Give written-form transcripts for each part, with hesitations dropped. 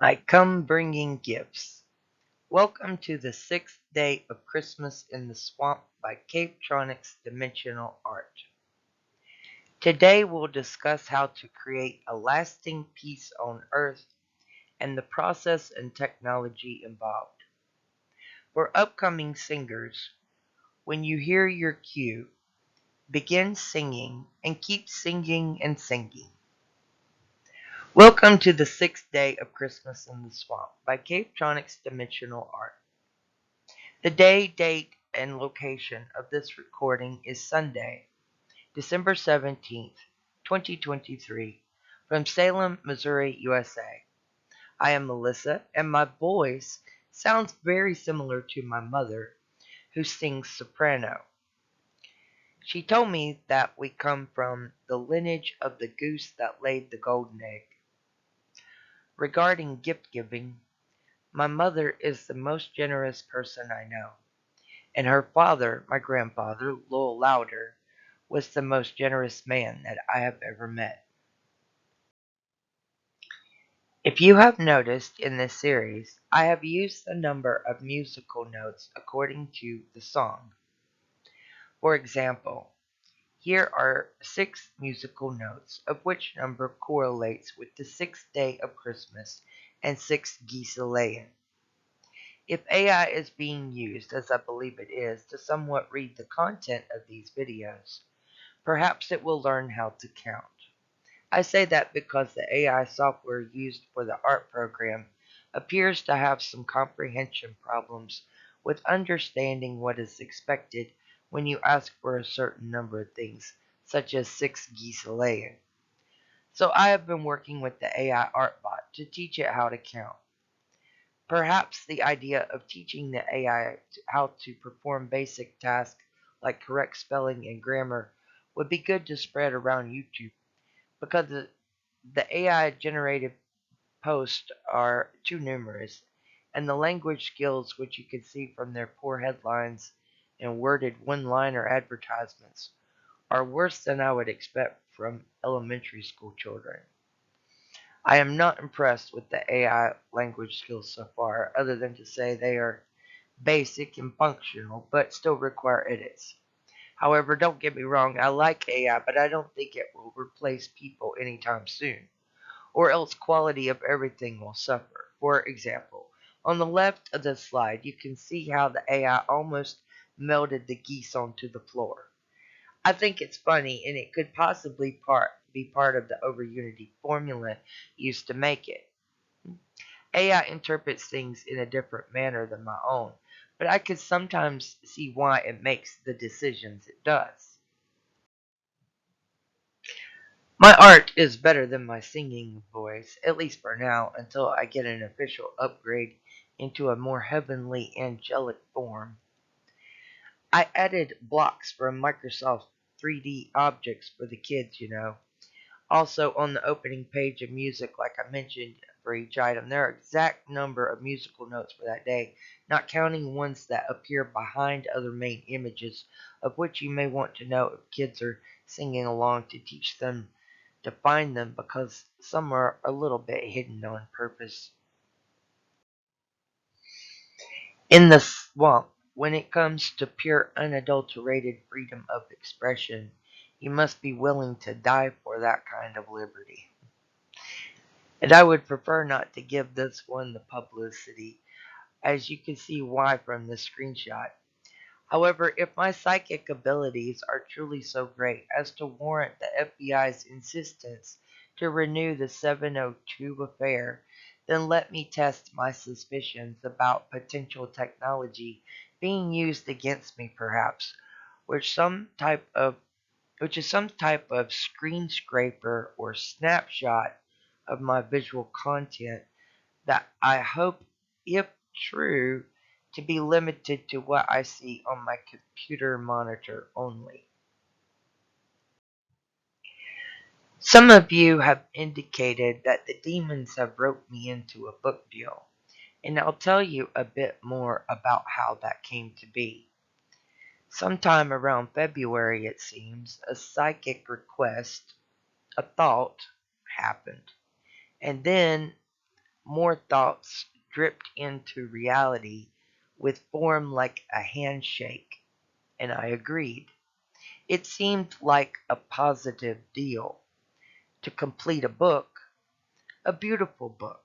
I come bringing gifts. Welcome to the sixth day of Christmas in the Swamp by Cavetronics Dimensional Art. Today we'll discuss how to create a lasting peace on Earth and the process and technology involved. For upcoming singers, when you hear your cue, begin singing and keep singing and singing. Welcome to the sixth day of Christmas in the Swamp by Cavetronics Dimensional Art. The day, date, and location of this recording is Sunday, December 17th, 2023, from Salem, Missouri, USA. I am Melissa, and my voice sounds very similar to my mother, who sings soprano. She told me that we come from the lineage of the goose that laid the golden egg. Regarding gift giving, my mother is the most generous person I know. And her father, my grandfather, Lowell Lauder, was the most generous man that I have ever met. If you have noticed in this series, I have used a number of musical notes according to the song. For example, here are 6 musical notes, of which number correlates with the 6th day of Christmas and 6 geese a-laying. If AI is being used, as I believe it is, to somewhat read the content of these videos, perhaps it will learn how to count. I say that because the AI software used for the art program appears to have some comprehension problems with understanding what is expected when you ask for a certain number of things, such as 6 geese a-laying. So I have been working with the AI art bot to teach it how to count. Perhaps the idea of teaching the AI how to perform basic tasks like correct spelling and grammar would be good to spread around YouTube because the AI generated posts are too numerous, and the language skills, which you can see from their poor headlines and worded one-liner advertisements, are worse than I would expect from elementary school children. I am not impressed with the AI language skills so far, other than to say they are basic and functional, but still require edits. However, don't get me wrong, I like AI, but I don't think it will replace people anytime soon, or else quality of everything will suffer. For example, on the left of the slide, you can see how the AI almost melted the geese onto the floor. I think it's funny, and it could possibly be part of the over-unity formula used to make it. AI interprets things in a different manner than my own, but I could sometimes see why it makes the decisions it does. My art is better than my singing voice, at least for now, until I get an official upgrade into a more heavenly angelic form. I added blocks from Microsoft 3D objects for the kids. Also, on the opening page of music, like I mentioned, for each item, there are exact number of musical notes for that day, not counting ones that appear behind other main images, of which you may want to know if kids are singing along to teach them to find them, because some are a little bit hidden on purpose. In the swamp, when it comes to pure unadulterated freedom of expression, you must be willing to die for that kind of liberty. And I would prefer not to give this one the publicity, as you can see why from this screenshot. However, if my psychic abilities are truly so great as to warrant the FBI's insistence to renew the 702 affair, then let me test my suspicions about potential technology being used against me, perhaps, which some type of which is some type of screen scraper or snapshot of my visual content that I hope, if true, to be limited to what I see on my computer monitor only. Some of you have indicated that the demons have roped me into a book deal, and I'll tell you a bit more about how that came to be. Sometime around February, it seems, a psychic request, a thought, happened. And then more thoughts dripped into reality with form like a handshake, and I agreed. It seemed like a positive deal to complete a book, a beautiful book,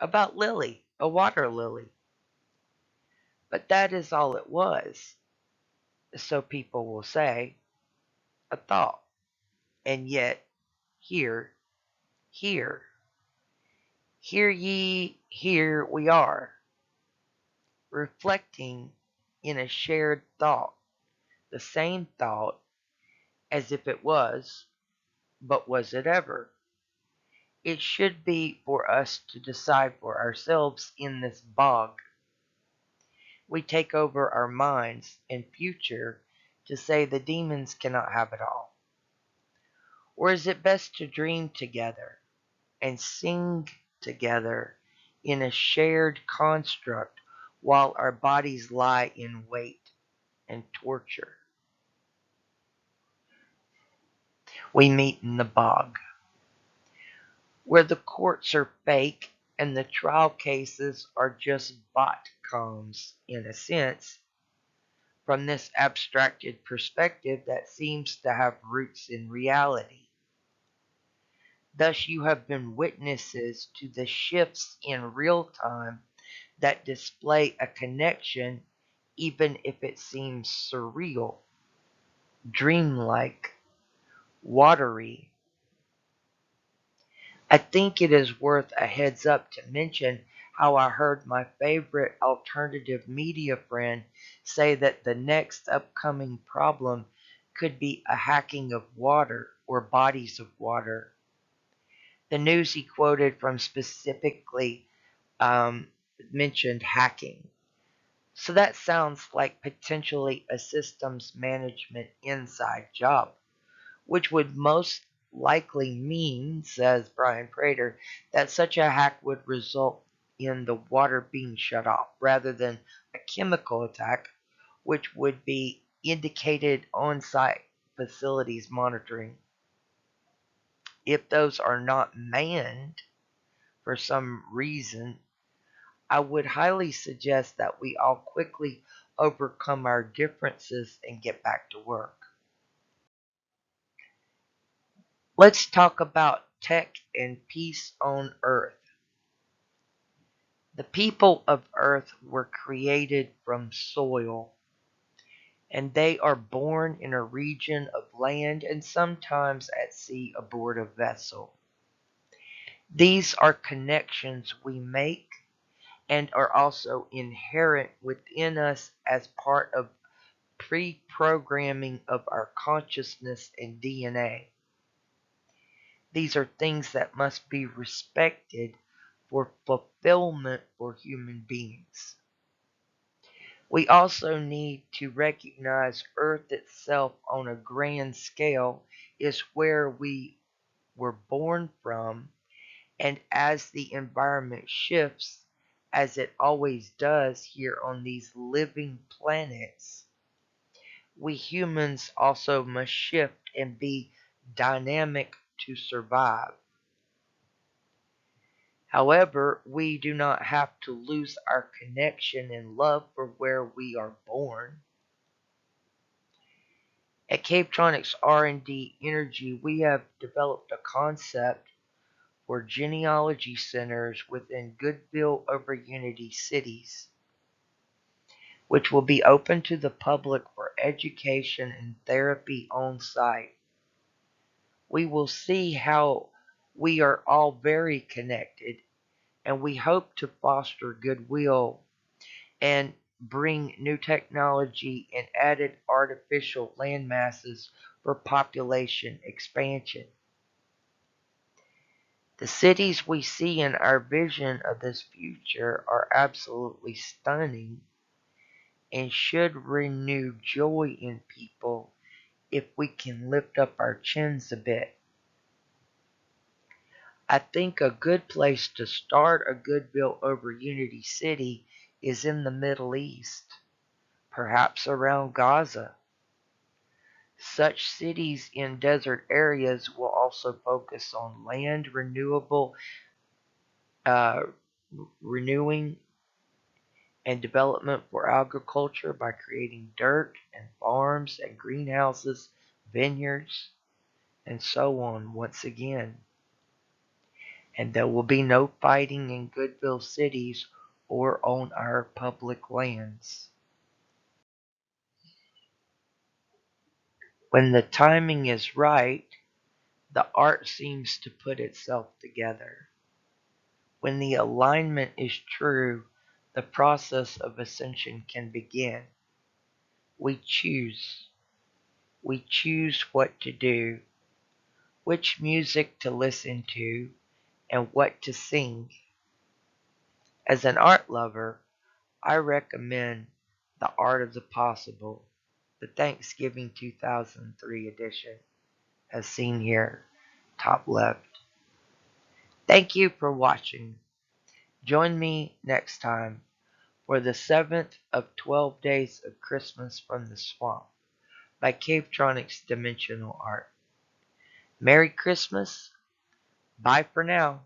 about Lily, a water lily. But that is all it was, so people will say, a thought. And yet, here, here, here we are, reflecting in a shared thought, the same thought as if it was, but was it ever? It should be for us to decide for ourselves in this bog. We take over our minds and future to say the demons cannot have it all. Or is it best to dream together and sing together in a shared construct while our bodies lie in wait and torture? We meet in the bog, where the courts are fake and the trial cases are just botcoms in a sense, from this abstracted perspective that seems to have roots in reality. Thus, you have been witnesses to the shifts in real time that display a connection, even if it seems surreal, dreamlike, watery. I think it is worth a heads up to mention how I heard my favorite alternative media friend say that the next upcoming problem could be a hacking of water or bodies of water. The news he quoted from specifically um, mentioned hacking. So that sounds like potentially a systems management inside job, which would most likely mean, says Brian Prater, that such a hack would result in the water being shut off rather than a chemical attack, which would be indicated on site facilities monitoring. If those are not manned for some reason, I would highly suggest that we all quickly overcome our differences and get back to work. Let's talk about tech and peace on Earth. The people of Earth were created from soil, and they are born in a region of land and sometimes at sea aboard a vessel. These are connections we make and are also inherent within us as part of pre-programming of our consciousness and DNA. These are things that must be respected for fulfillment for human beings. We also need to recognize Earth itself on a grand scale is where we were born from, and as the environment shifts, as it always does here on these living planets, we humans also must shift and be dynamic to survive. However, we do not have to lose our connection and love for where we are born. At Cavetronics R&D Energy, we have developed a concept for genealogy centers within Goodwill over Unity cities, which will be open to the public for education and therapy on site. We will see how we are all very connected, and we hope to foster goodwill and bring new technology and added artificial land masses for population expansion. The cities we see in our vision of this future are absolutely stunning and should renew joy in people if we can lift up our chins a bit. I think a good place to start a goodwill over Unity City is in the Middle East, perhaps around Gaza. Such cities in desert areas will also focus on land renewable uh, renewing and development for agriculture by creating dirt and farms and greenhouses, vineyards, and so on once again. And there will be no fighting in Goodwill cities or on our public lands. When the timing is right, the art seems to put itself together. When the alignment is true, the process of ascension can begin. We choose. We choose what to do, which music to listen to, and what to sing. As an art lover, I recommend The Art of the Possible, the Thanksgiving 2003 edition, as seen here, top left. Thank you for watching. Join me next time for the 7th of 12 Days of Christmas from the Swamp by Cavetronics Dimensional Art. Merry Christmas. Bye for now.